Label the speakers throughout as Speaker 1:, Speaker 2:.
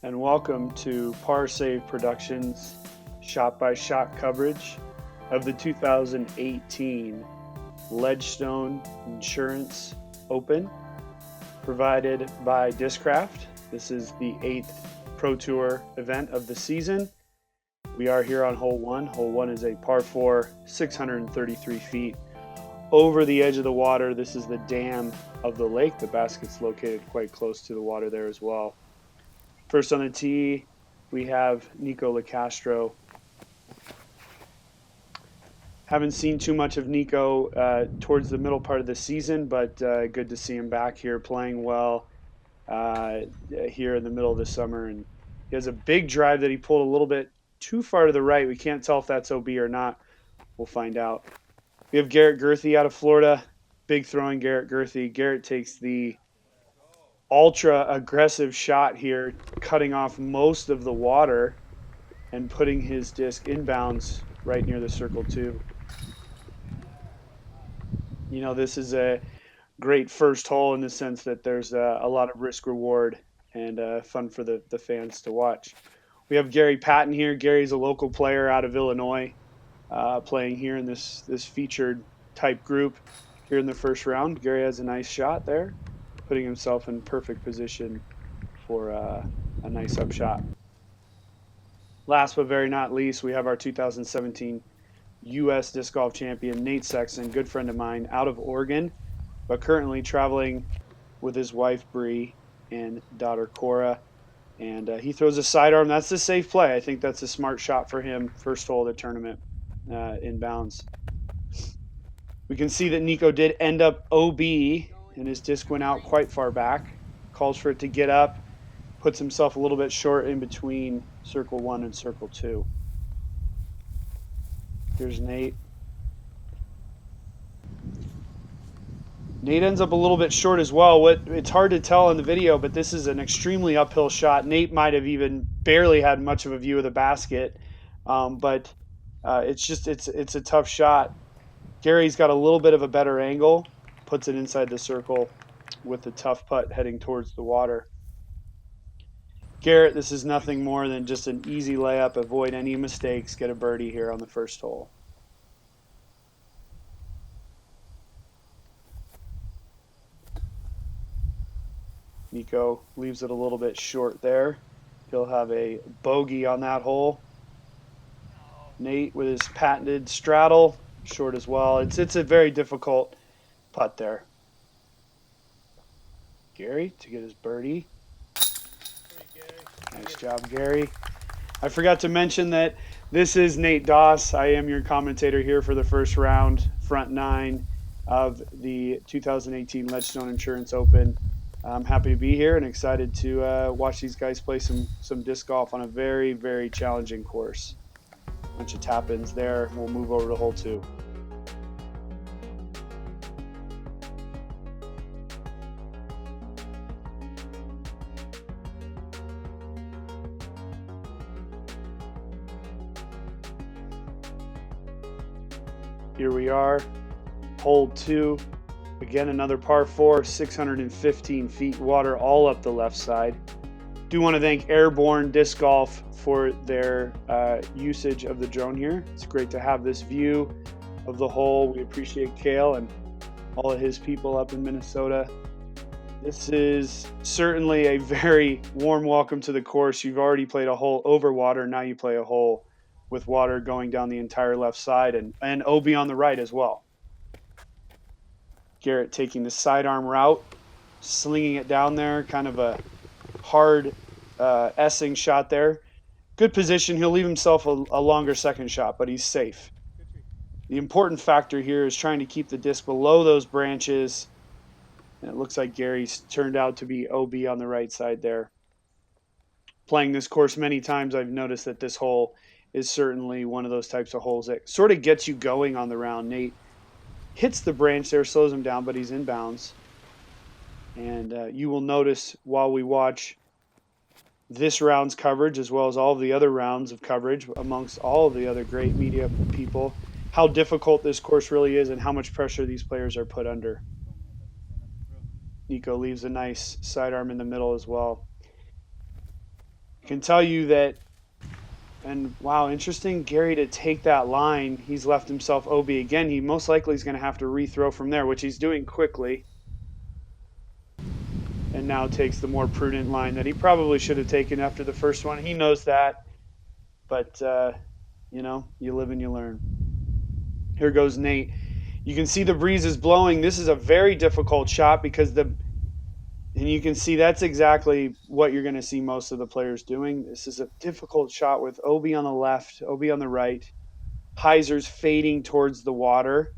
Speaker 1: and welcome to Par Save Productions shot-by-shot coverage of the 2018 Ledgestone Insurance Open, provided by Discraft. This is the 8th Pro Tour event of the season. We are here on hole 1. Hole 1 is a par 4, 633 feet over the edge of the water. This is the dam of the lake. The basket's located quite close to the water there as well. First on the tee, we have Nikko Locastro. Haven't seen too much of Nikko towards the middle part of the season, but good to see him back here playing well here in the middle of the summer. And he has a big drive that he pulled a little bit too far to the right. We can't tell if that's OB or not. We'll find out. We have Garret Gurthie out of Florida. Big throwing Garret Gurthie. Garret takes the ultra aggressive shot here, cutting off most of the water and putting his disc inbounds right near the circle too. You know, this is a great first hole in the sense that there's a lot of risk reward and fun for the fans to watch. We have Garry Patton here. Gary's a local player out of Illinois, playing here in this featured type group here in the first round. Garry has a nice shot there, putting himself in perfect position for a nice upshot. Last but very not least, we have our 2017 U.S. Disc Golf Champion, Nate Sexton, good friend of mine, out of Oregon, but currently traveling with his wife, Bree, and daughter, Cora. And he throws a sidearm. That's the safe play. I think that's a smart shot for him, first hole of the tournament, inbounds. We can see that Nikko did end up OB, and his disc went out quite far back. Calls for it to get up, puts himself a little bit short in between circle 1 and circle 2. Here's Nate. Nate ends up a little bit short as well. It's hard to tell in the video, but this is an extremely uphill shot. Nate might have even barely had much of a view of the basket, but it's a tough shot. Gary's got a little bit of a better angle, puts it inside the circle with the tough putt heading towards the water. Garret, this is nothing more than just an easy layup. Avoid any mistakes. Get a birdie here on the first hole. Nikko leaves it a little bit short there. He'll have a bogey on that hole. Nate with his patented straddle, short as well. It's a very difficult putt there. Garry to get his birdie. Nice job, Garry. I forgot to mention that this is Nate Doss. I am your commentator here for the first round, front 9 of the 2018 Ledgestone Insurance Open. I'm happy to be here and excited to watch these guys play some disc golf on a very, very challenging course. Bunch of tap-ins there. We'll move over to hole 2. Here we are, hole 2. Again, another par 4, 615 feet, water all up the left side. Do want to thank Airborne Disc Golf for their usage of the drone here. It's great to have this view of the hole. We appreciate Kale and all of his people up in Minnesota. This is certainly a very warm welcome to the course. You've already played a hole over water. Now you play a hole with water going down the entire left side and OB on the right as well. Garret taking the sidearm route, slinging it down there, kind of a hard S-ing shot there. Good position. He'll leave himself a longer second shot, but he's safe. The important factor here is trying to keep the disc below those branches. And it looks like Gary's turned out to be OB on the right side there. Playing this course many times, I've noticed that this hole is certainly one of those types of holes that sort of gets you going on the round. Nate hits the branch there, slows him down, but he's in bounds. And you will notice while we watch this round's coverage, as well as all of the other rounds of coverage amongst all of the other great media people, how difficult this course really is and how much pressure these players are put under. Nikko leaves a nice sidearm in the middle as well. I can tell you that, and wow, interesting, Garry to take that line. He's left himself OB again. He most likely is going to have to rethrow from there, which he's doing quickly. And now takes the more prudent line that he probably should have taken after the first one. He knows that, but you live and you learn. Here goes Nate. You can see the breeze is blowing. This is a very difficult shot because and you can see that's exactly what you're going to see most of the players doing. This is a difficult shot with OB on the left, OB on the right. Hyzer's fading towards the water.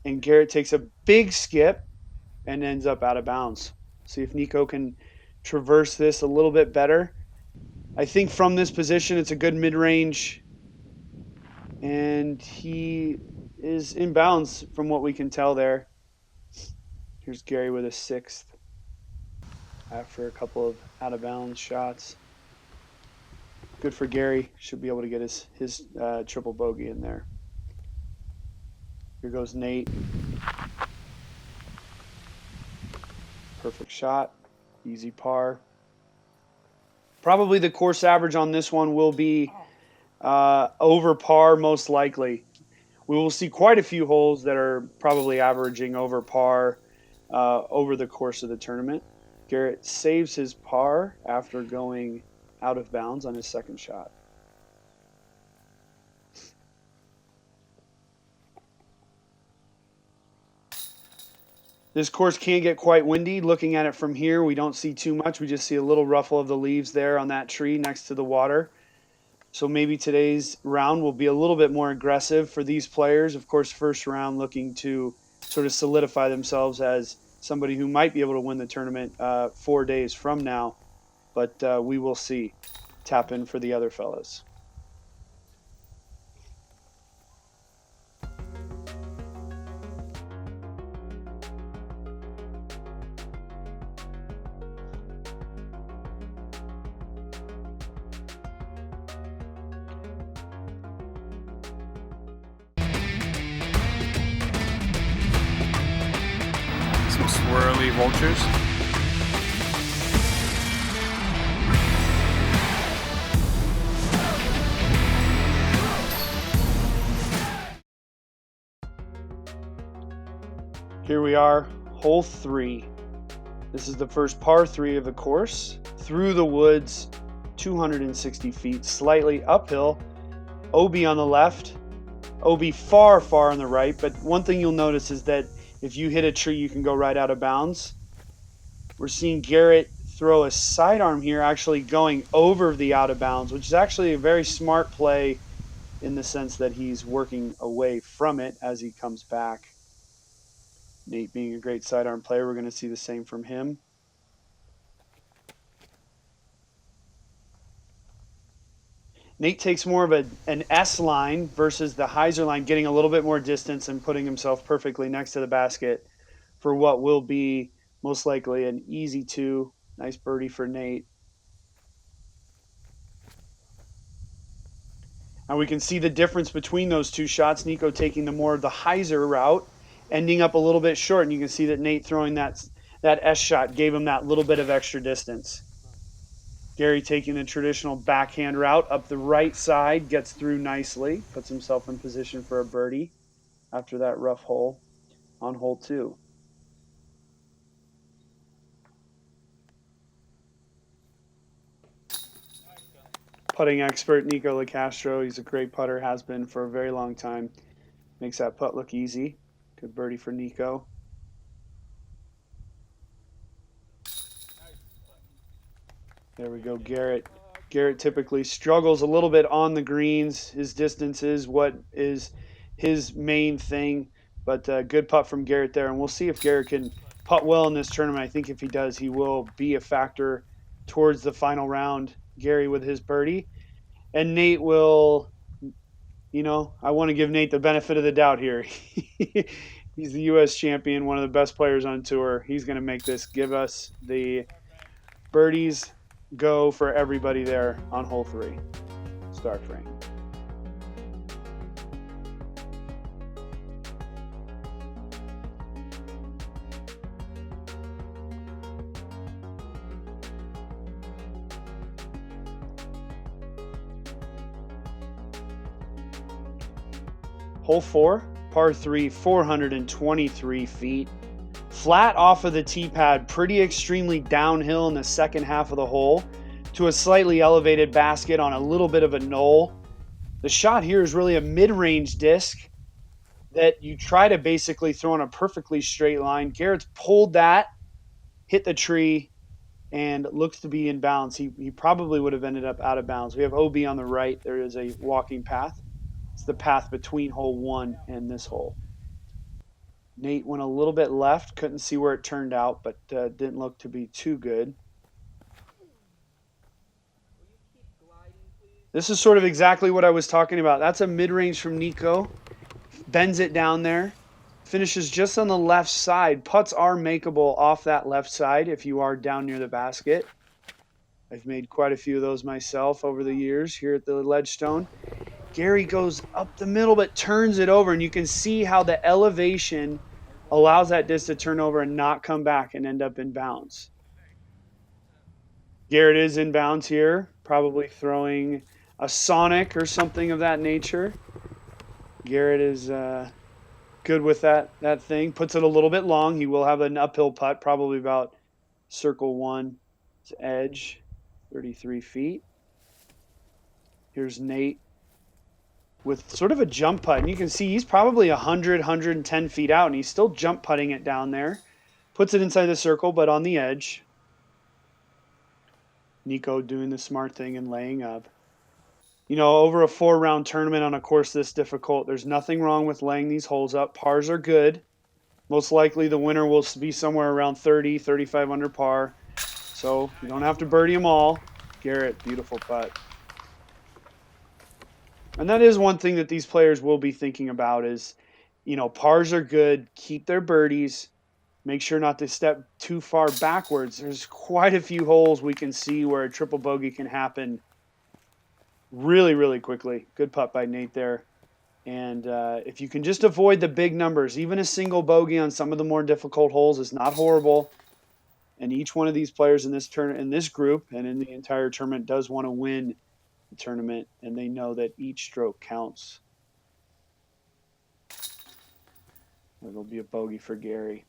Speaker 1: And Garret takes a big skip and ends up out of bounds. See if Nikko can traverse this a little bit better. I think from this position, it's a good mid-range. And he is in bounds from what we can tell there. Here's Garry with a 6th after a couple of out-of-bounds shots. Good for Garry. Should be able to get his triple bogey in there. Here goes Nate. Perfect shot. Easy par. Probably the course average on this one will be over par most likely. We will see quite a few holes that are probably averaging over par over the course of the tournament. Garret saves his par after going out of bounds on his second shot. This course can get quite windy. Looking at it from here, we don't see too much. We just see a little ruffle of the leaves there on that tree next to the water. So maybe today's round will be a little bit more aggressive for these players. Of course, first round looking to sort of solidify themselves as somebody who might be able to win the tournament 4 days from now. But we will see. Tap in for the other fellas.
Speaker 2: Some swirly vultures.
Speaker 1: Here we are, hole 3. This is the first par 3 of the course. Through the woods, 260 feet, slightly uphill. OB on the left, OB far, far on the right. But one thing you'll notice is that if you hit a tree, you can go right out of bounds. We're seeing Garret throw a sidearm here, actually going over the out of bounds, which is actually a very smart play in the sense that he's working away from it as he comes back. Nate being a great sidearm player, we're going to see the same from him. Nate takes more of an S line versus the Hyzer line, getting a little bit more distance and putting himself perfectly next to the basket for what will be most likely an easy 2. Nice birdie for Nate. And we can see the difference between those two shots. Nikko taking the more of the Hyzer route, ending up a little bit short, and you can see that Nate throwing that S shot gave him that little bit of extra distance. Garry taking the traditional backhand route up the right side, gets through nicely, puts himself in position for a birdie after that rough hole on hole 2. Putting expert Nikko Locastro, he's a great putter, has been for a very long time. Makes that putt look easy. Good birdie for Nikko. There we go, Garret. Garret typically struggles a little bit on the greens. His distance is what is his main thing. But good putt from Garret there. And we'll see if Garret can putt well in this tournament. I think if he does, he will be a factor towards the final round. Garry with his birdie. And Nate will... I want to give Nate the benefit of the doubt here. He's the U.S. champion, one of the best players on tour. He's going to make this give us the birdies go for everybody there on hole 3. Start frame. Hole 4, par 3, 423 feet. Flat off of the tee pad, pretty extremely downhill in the second half of the hole to a slightly elevated basket on a little bit of a knoll. The shot here is really a mid-range disc that you try to basically throw in a perfectly straight line. Garrett's pulled that, hit the tree, and looks to be in bounds. He probably would have ended up out of bounds. We have OB on the right. There is a walking path. It's the path between hole 1 and this hole. Nate went a little bit left. Couldn't see where it turned out, but didn't look to be too good. This is sort of exactly what I was talking about. That's a mid-range from Nikko. Bends it down there. Finishes just on the left side. Putts are makeable off that left side if you are down near the basket. I've made quite a few of those myself over the years here at the Ledgestone. Garry goes up the middle but turns it over, and you can see how the elevation allows that disc to turn over and not come back and end up in bounds. Garrett is in bounds here, probably throwing a Sonic or something of that nature. Garrett is good with that thing. Puts it a little bit long. He will have an uphill putt, probably about circle 1's edge, 33 feet. Here's Nate with sort of a jump putt. And you can see he's probably 100, 110 feet out, and he's still jump putting it down there. Puts it inside the circle, but on the edge. Nikko doing the smart thing and laying up. You know, over a 4-round tournament on a course this difficult, there's nothing wrong with laying these holes up. Pars are good. Most likely the winner will be somewhere around 30, 35 under par. So you don't have to birdie them all. Garrett, beautiful putt. And that is one thing that these players will be thinking about is, you know, pars are good. Keep their birdies. Make sure not to step too far backwards. There's quite a few holes we can see where a triple bogey can happen really, really quickly. Good putt by Nate there. And if you can just avoid the big numbers, even a single bogey on some of the more difficult holes is not horrible. And each one of these players in this group and in the entire tournament does want to win the tournament, and they know that each stroke counts. It'll be a bogey for Garry.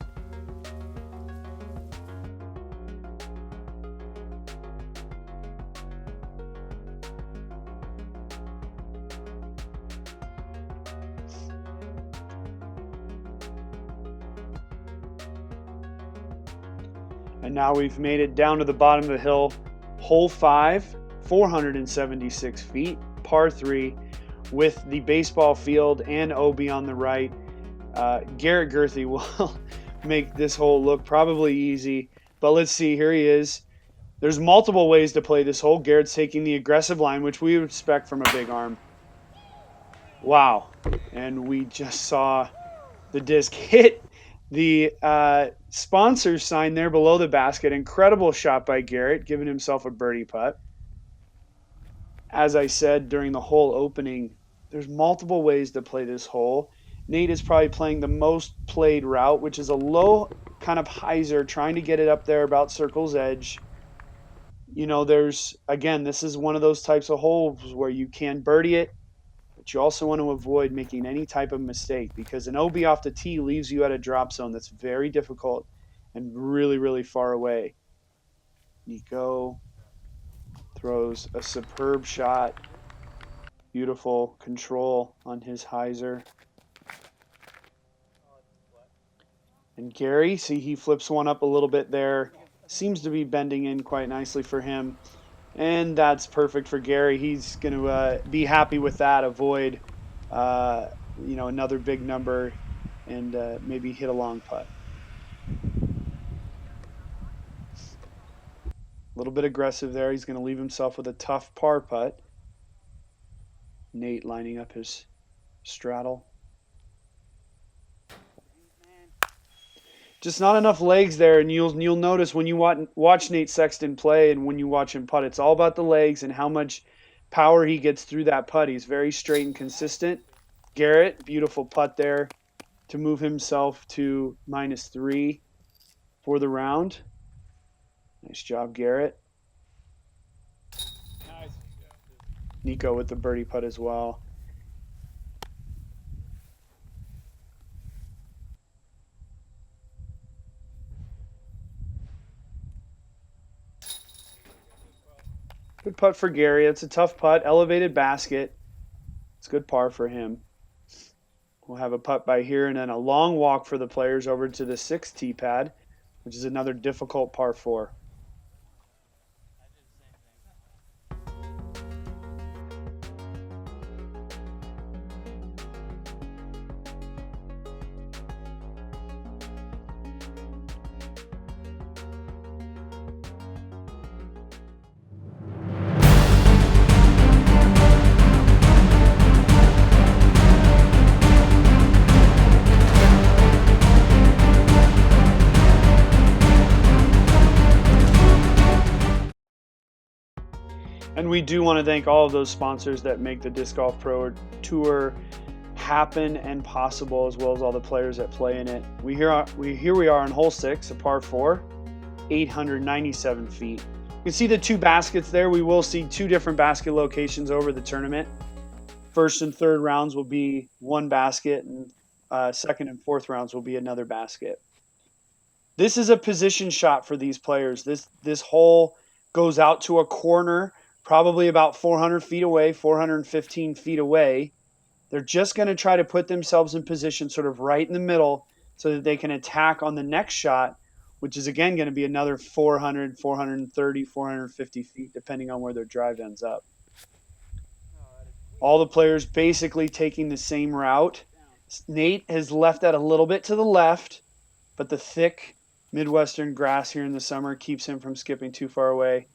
Speaker 1: And now we've made it down to the bottom of the hill. Hole 5, 476 feet, par 3, with the baseball field and OB on the right. Garret Gurthie will make this hole look probably easy. But let's see, here he is. There's multiple ways to play this hole. Garrett's taking the aggressive line, which we would expect from a big arm. Wow. And we just saw the disc hit the sponsor sign there below the basket. Incredible shot by Garrett, giving himself a birdie putt. As I said during the hole opening, there's multiple ways to play this hole. Nate is probably playing the most played route, which is a low kind of hyzer, trying to get it up there about circle's edge. You know, this is one of those types of holes where you can birdie it, but you also want to avoid making any type of mistake because an OB off the tee leaves you at a drop zone that's very difficult and really, really far away. Nikko throws a superb shot. Beautiful control on his hyzer. And Garry, see, he flips one up a little bit there. Seems to be bending in quite nicely for him. And that's perfect for Garry. He's going to be happy with that. Avoid, another big number and maybe hit a long putt. A little bit aggressive there. He's going to leave himself with a tough par putt. Nate lining up his straddle. Just not enough legs there, and you'll notice when you watch Nate Sexton play and when you watch him putt, it's all about the legs and how much power he gets through that putt. He's very straight and consistent. Garrett, beautiful putt there to move himself to -3 for the round. Nice job, Garrett. Nikko with the birdie putt as well. Good putt for Garry. It's a tough putt. Elevated basket. It's good par for him. We'll have a putt by here and then a long walk for the players over to the 6th tee pad, which is another difficult par 4. And we do want to thank all of those sponsors that make the Disc Golf Pro Tour happen and possible, as well as all the players that play in it. Here we are on hole 6, a par 4, 897 feet. You can see the 2 baskets there. We will see 2 different basket locations over the tournament. First and third rounds will be 1 basket, and second and fourth rounds will be another basket. This is a position shot for these players. This hole goes out to a corner, probably about 400 feet away, 415 feet away. They're just going to try to put themselves in position sort of right in the middle so that they can attack on the next shot, which is again going to be another 400, 430, 450 feet, depending on where their drive ends up. All the players basically taking the same route. Nate has left that a little bit to the left, but the thick Midwestern grass here in the summer keeps him from skipping too far away.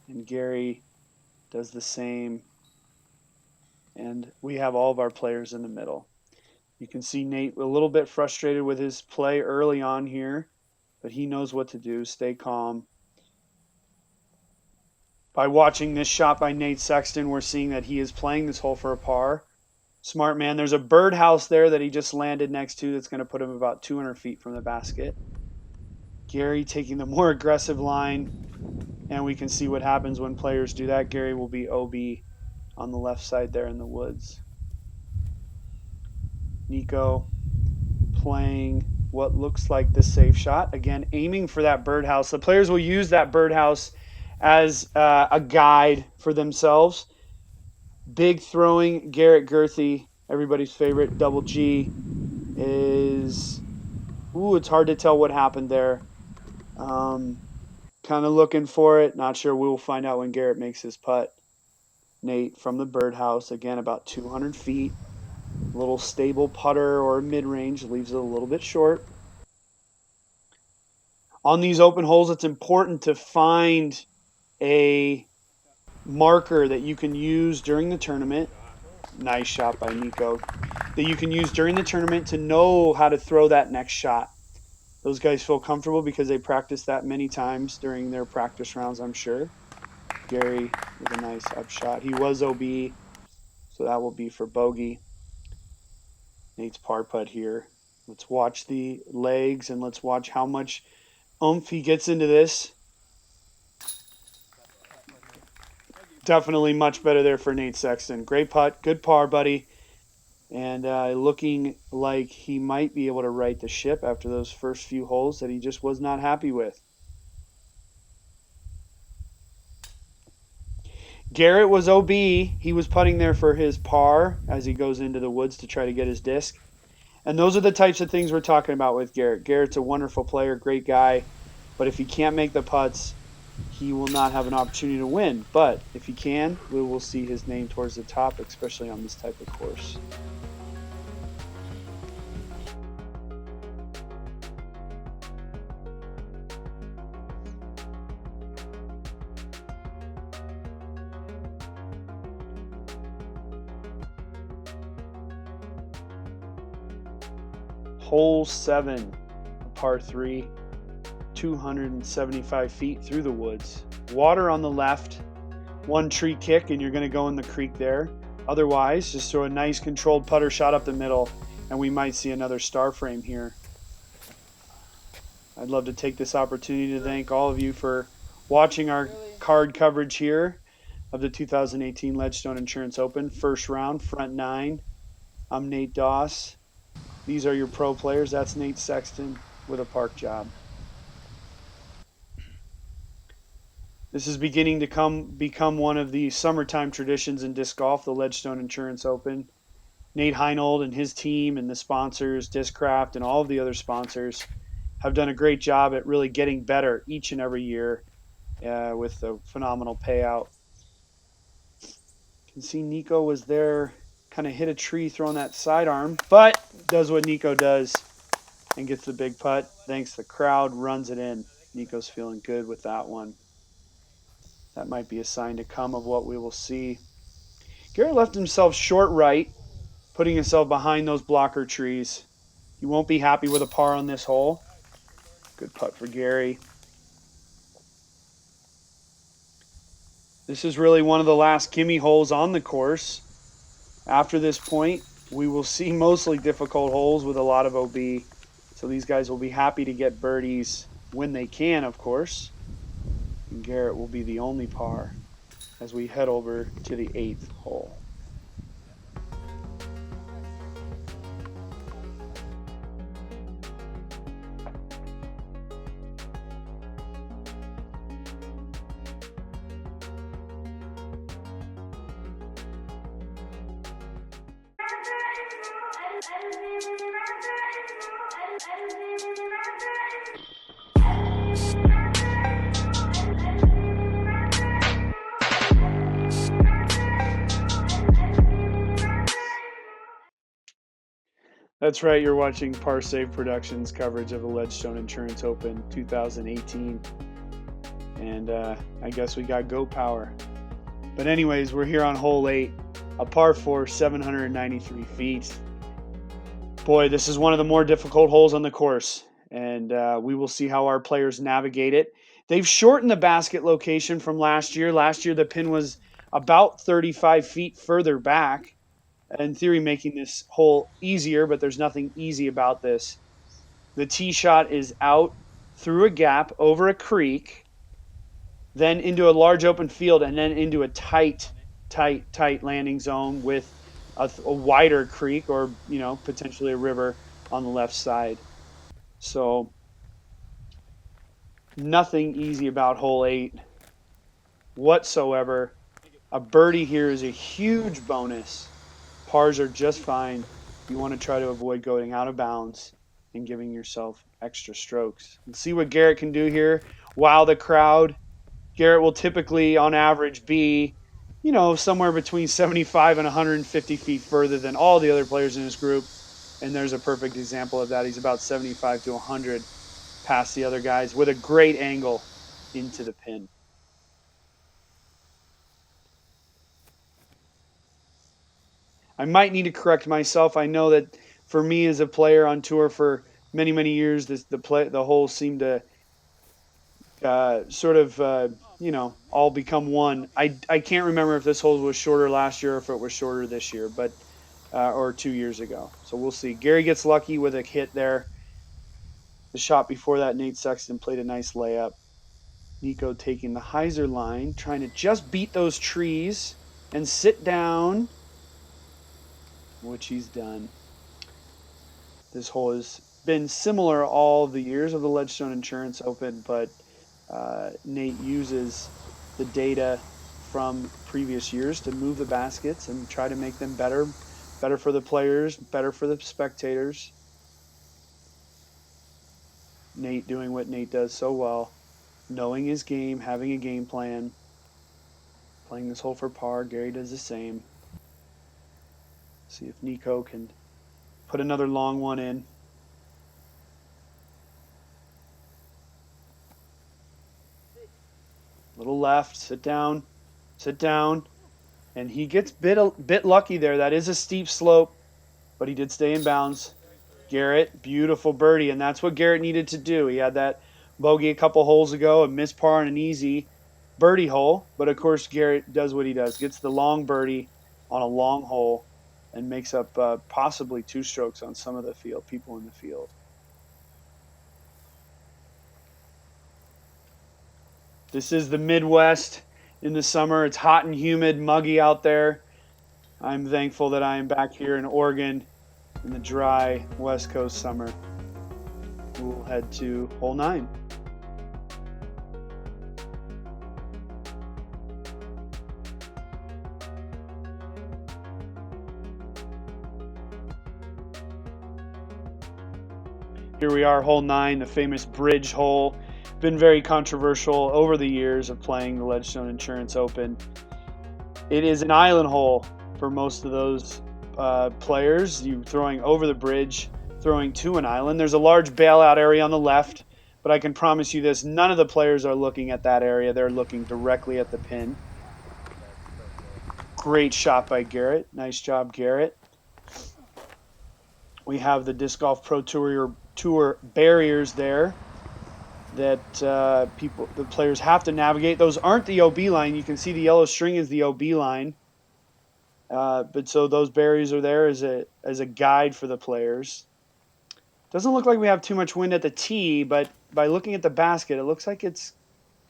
Speaker 1: And Garry does the same. And we have all of our players in the middle. You can see Nate a little bit frustrated with his play early on here, but he knows what to do. Stay calm. By watching this shot by Nate Sexton, we're seeing that he is playing this hole for a par. Smart man. There's a birdhouse there that he just landed next to that's going to put him about 200 feet from the basket. Garry taking the more aggressive line, and we can see what happens when players do that. Garry will be OB on the left side there in the woods. Nikko playing what looks like the safe shot. Again, aiming for that birdhouse. The players will use that birdhouse as a guide for themselves. Big throwing Garret Gurthie, everybody's favorite, double G, is... Ooh, it's hard to tell what happened there. Kind of looking for it. Not sure. We'll find out when Garret makes his putt. Nate from the birdhouse, again, about 200 feet. A little stable putter or mid-range, leaves it a little bit short. On these open holes, it's important to find a marker that you can use during the tournament. Nice shot by Nikko. That you can use during the tournament to know how to throw that next shot. Those guys feel comfortable because they practice that many times during their practice rounds, I'm sure. Garry with a nice upshot. He was OB, so that will be for bogey. Nate's par putt here. Let's watch the legs and let's watch how much oomph he gets into this. Definitely much better there for Nate Sexton. Great putt. Good par, buddy. And looking like he might be able to right the ship after those first few holes that he just was not happy with. Garret was OB. He was putting there for his par as he goes into the woods to try to get his disc. And those are the types of things we're talking about with Garret. Garrett's a wonderful player, great guy. But if he can't make the putts, he will not have an opportunity to win. But if he can, we will see his name towards the top, especially on this type of course. Hole 7, par 3, 275 feet through the woods. Water on the left, 1 tree kick, and you're going to go in the creek there. Otherwise, just throw a nice controlled putter shot up the middle, and we might see another star frame here. I'd love to take this opportunity to thank all of you for watching our card coverage here of the 2018 Ledgestone Insurance Open. First round, front 9. I'm Nate Doss. These are your pro players. That's Nate Sexton with a park job. This is beginning to become one of the summertime traditions in disc golf, the Ledgestone Insurance Open. Nate Heinold and his team and the sponsors, Discraft and all of the other sponsors, have done a great job at really getting better each and every year with a phenomenal payout. You can see Nikko was there, kind of hit a tree throwing that sidearm, but does what Nikko does and gets the big putt. Thanks the crowd, runs it in. Nikko's feeling good with that one. That might be a sign to come of what we will see. Garrett left himself short right, putting himself behind those blocker trees. He won't be happy with a par on this hole. Good putt for Garry. This is really one of the last gimme holes on the course. After this point, we will see mostly difficult holes with a lot of OB. So these guys will be happy to get birdies when they can, of course. And Garrett will be the only par as we head over to the 8th hole. That's right, you're watching Par Save Productions coverage of the Ledgestone Insurance Open 2018. And I guess we got go power. But anyways, we're here on hole 8, a par 4, 793 feet. Boy, this is one of the more difficult holes on the course, and we will see how our players navigate it. They've shortened the basket location from last year. Last year, the pin was about 35 feet further back, in theory making this hole easier, but there's nothing easy about this. The tee shot is out through a gap over a creek, then into a large open field, and then into a tight landing zone with a wider creek or, potentially a river on the left side. So nothing easy about hole 8 whatsoever. A birdie here is a huge bonus. Pars are just fine. You want to try to avoid going out of bounds and giving yourself extra strokes. Let's see what Garrett can do here. Wow, the crowd. Garrett will typically, on average, be, somewhere between 75 and 150 feet further than all the other players in his group. And there's a perfect example of that. He's about 75 to 100 past the other guys with a great angle into the pin. I might need to correct myself. I know that for me as a player on tour for many, many years, the holes seem to all become one. I can't remember if this hole was shorter last year or if it was shorter this year, but or 2 years ago. So we'll see. Garry gets lucky with a hit there. The shot before that, Nate Sexton played a nice layup. Nikko taking the hyzer line, trying to just beat those trees and sit down, which he's done. This hole has been similar all the years of the Ledgestone Insurance Open, but Nate uses the data from previous years to move the baskets and try to make them better for the players, better for the spectators. Nate doing what Nate does so well, knowing his game, having a game plan, playing this hole for par. Garry does the same. See if Nikko can put another long one in. Little left, sit down, and he gets bit lucky there. That is a steep slope, but he did stay in bounds. Garrett, beautiful birdie, and that's what Garrett needed to do. He had that bogey a couple holes ago, a missed par on an easy birdie hole, but of course Garrett does what he does, gets the long birdie on a long hole, and makes up possibly 2 strokes on some of the people in the field. This is the Midwest in the summer. It's hot and humid, muggy out there. I'm thankful that I am back here in Oregon in the dry West Coast summer. We'll head to hole 9. Here we are, hole 9, the famous bridge hole. Been very controversial over the years of playing the Ledgestone Insurance Open. It is an island hole for most of those players. You throwing over the bridge, throwing to an island. There's a large bailout area on the left, but I can promise you this, none of the players are looking at that area. They're looking directly at the pin. Great shot by Garret. Nice job, Garret. We have the Disc Golf Pro Tour barriers there that the players have to navigate. Those aren't the OB line. You can see the yellow string is the OB line. But so those barriers are there as a guide for the players. Doesn't look like we have too much wind at the tee, but by looking at the basket, it looks like it's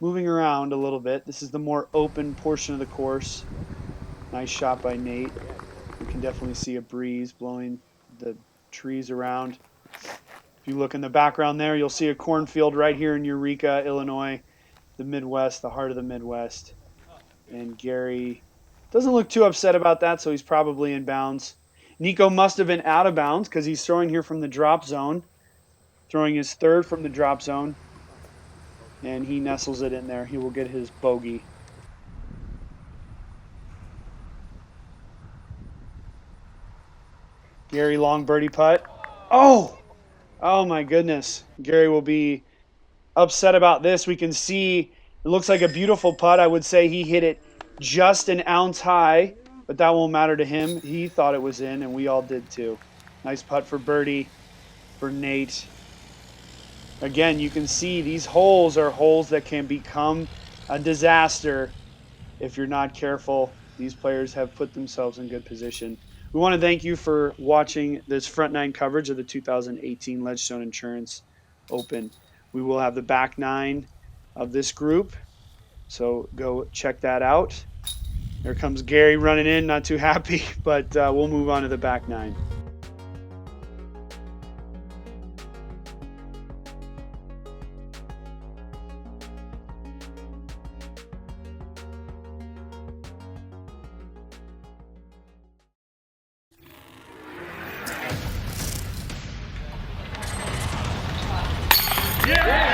Speaker 1: moving around a little bit. This is the more open portion of the course. Nice shot by Nate. You can definitely see a breeze blowing the trees around. If you look in the background there, you'll see a cornfield right here in Eureka, Illinois, the Midwest, the heart of the Midwest. And Garry doesn't look too upset about that, so he's probably in bounds. Nikko must have been out of bounds because he's throwing here from the drop zone, throwing his third from the drop zone, and he nestles it in there. He will get his bogey. Garry, long birdie putt. Oh my goodness. Garry will be upset about this. We can see it looks like a beautiful putt. I would say he hit it just an ounce high, but that won't matter to him. He thought it was in, and we all did too. Nice putt for birdie for Nate. Again, you can see these holes are holes that can become a disaster if you're not careful. These players have put themselves in good position. We want to thank you for watching this front nine coverage of the 2018 Ledgestone Insurance Open. We will have the back nine of this group, so go check that out. There comes Garry running in, not too happy, but we'll move on to the back nine.
Speaker 2: Yeah!